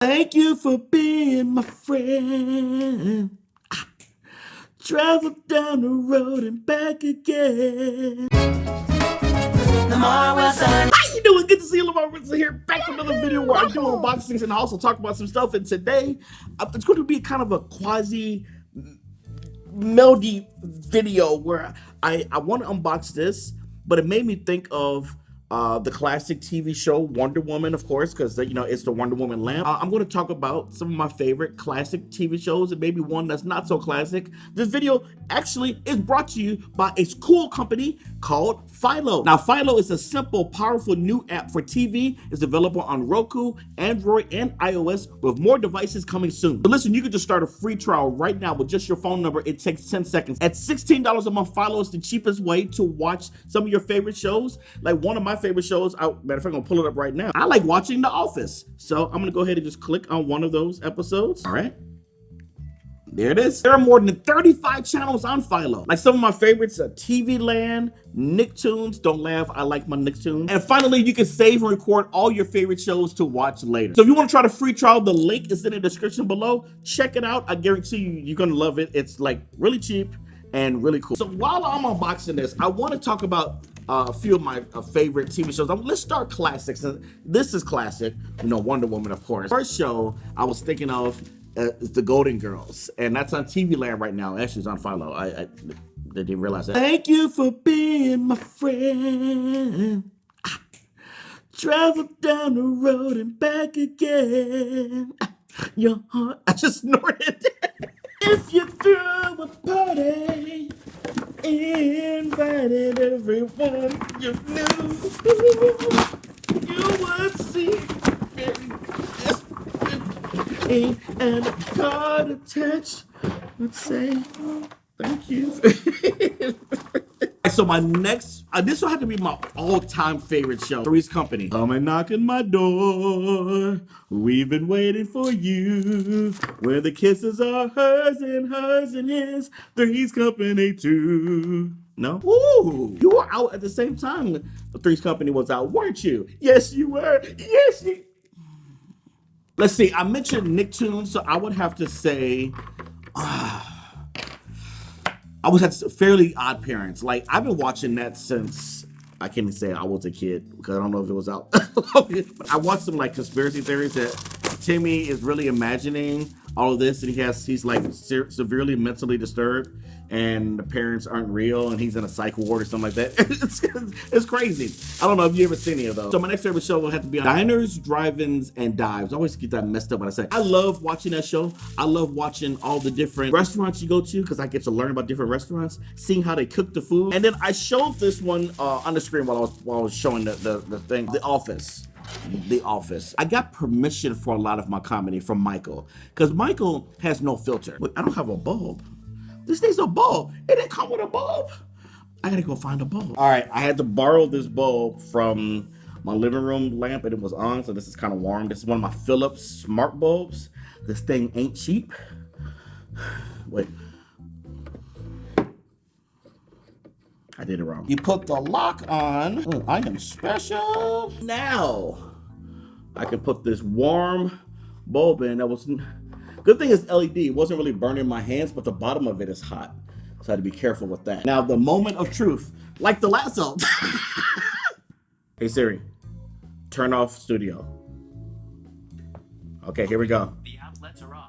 Thank you for being my friend. Travel down the road and back again. Lamarr Wilson. How you doing? Good to see you, Lamarr Wilson here, back for another video where I do unboxings and also talk about some stuff. And today, it's going to be kind of a quasi melody video where I want to unbox this, but it made me think of the classic TV show Wonder Woman, of course, because it's the Wonder Woman lamp. I'm going to talk about some of my favorite classic TV shows and maybe one that's not so classic. This video actually is brought to you by a cool company called Philo. Now, Philo is a simple, powerful new app for TV. It's available on Roku, Android, and iOS, with more devices coming soon. But listen, you can just start a free trial right now with just your phone number. It takes 10 seconds. At $16 a month, Philo is the cheapest way to watch some of your favorite shows. Like one of my favorite shows, matter of fact, I'm gonna pull it up right now. I like watching The Office. So I'm gonna go ahead and just click on one of those episodes. All right. There it is. There are more than 35 channels on Philo. Like some of my favorites are TV Land, Nicktoons. Don't laugh, I like my Nicktoons. And finally, you can save and record all your favorite shows to watch later. So if you want to try the free trial, the link is in the description below. Check it out. I guarantee you, you're gonna love it. It's like really cheap and really cool. So while I'm unboxing this, I want to talk about a few of my favorite TV shows. Let's start classics. This is classic, Wonder Woman, of course. First show I was thinking of is The Golden Girls, and that's on TV Land right now. Actually, it's on Philo. I didn't realize that. Thank you for being my friend. Travel down the road and back again. Your heart, I just snorted. If you threw a party, invited everyone you knew, you would see me and a card attached would say thank you. So my next, this will have to be my all-time favorite show, Three's Company. Come and knock on my door, we've been waiting for you, where the kisses are hers and his, Three's Company too. No? Ooh, you were out at the same time the Three's Company was out, weren't you? Yes, you were. Yes, you. Let's see, I mentioned Nicktoons, so I would have to say, I was at Fairly Odd Parents. Like, I've been watching that since, I can't even say I was a kid, because I don't know if it was out. But I watched some like conspiracy theories that Timmy is really imagining all of this, and he's like severely mentally disturbed, and the parents aren't real, and he's in a psych ward or something like that. It's crazy. I don't know if you ever seen any of those. So my next favorite show will have to be on Diners, Drive-Ins, and Dives. I always get that messed up when I say. I love watching that show. I love watching all the different restaurants you go to, because I get to learn about different restaurants, seeing how they cook the food. And then I showed this one on the screen while I was showing the thing, The Office. The Office. I got permission for a lot of my comedy from Michael, because Michael has no filter. Wait, I don't have a bulb. This thing's a bulb. It didn't come with a bulb. I gotta go find a bulb. All right, I had to borrow this bulb from my living room lamp, and it was on, so this is kind of warm. This is one of my Philips smart bulbs. This thing ain't cheap. Wait. I did it wrong. You put the lock on. Oh, I am special. Now, I can put this warm bulb in. That was, good thing is LED. It wasn't really burning my hands, but the bottom of it is hot. So I had to be careful with that. Now, the moment of truth, like the lasso. Hey Siri, turn off studio. Okay, here we go. The outlets are on.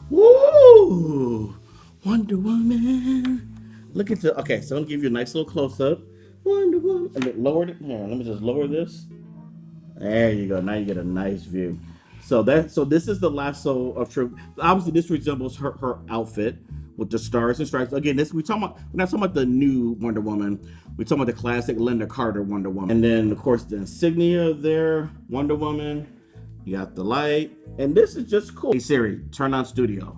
Woo! Wonder Woman. Look at the, okay, so I'm gonna give you a nice little close-up. Wonder Woman, and then lower it. Here, let me just lower this. There you go, now you get a nice view. So this is the lasso of truth. Obviously, this resembles her outfit with the stars and stripes. Again, we're not talking about the new Wonder Woman. We're talking about the classic Linda Carter Wonder Woman. And then, of course, the insignia there, Wonder Woman. You got the light, and this is just cool. Hey Siri, turn on studio.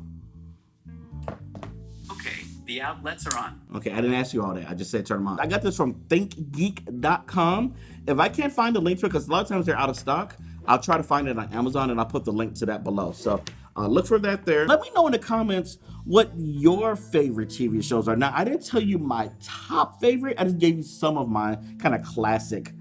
The outlets are on. Okay, I didn't ask you all that. I just said turn them on. I got this from thinkgeek.com. If I can't find the link to it, because a lot of times they're out of stock, I'll try to find it on Amazon, and I'll put the link to that below. So look for that there. Let me know in the comments what your favorite TV shows are. Now, I didn't tell you my top favorite. I just gave you some of my kind of classic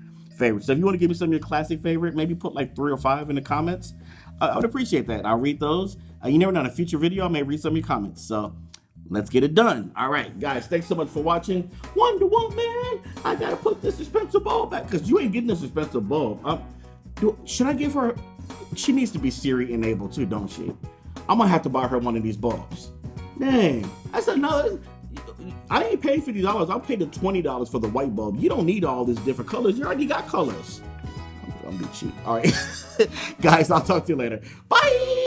favorites. So if you want to give me some of your classic favorite, maybe put like 3 or 5 in the comments. I would appreciate that. I'll read those. You never know, in a future video, I may read some of your comments. So let's get it done. All right, guys, thanks so much for watching. Wonder Woman, I gotta put this dispenser bulb back because you ain't getting this dispenser bulb. Should I give her? She needs to be Siri enabled too, don't she? I'm gonna have to buy her one of these bulbs. Dang, I said no. I ain't paid $50. I'll pay the $20 for the white bulb. You don't need all these different colors. You already got colors. I'm gonna be cheap. All right, guys, I'll talk to you later. Bye.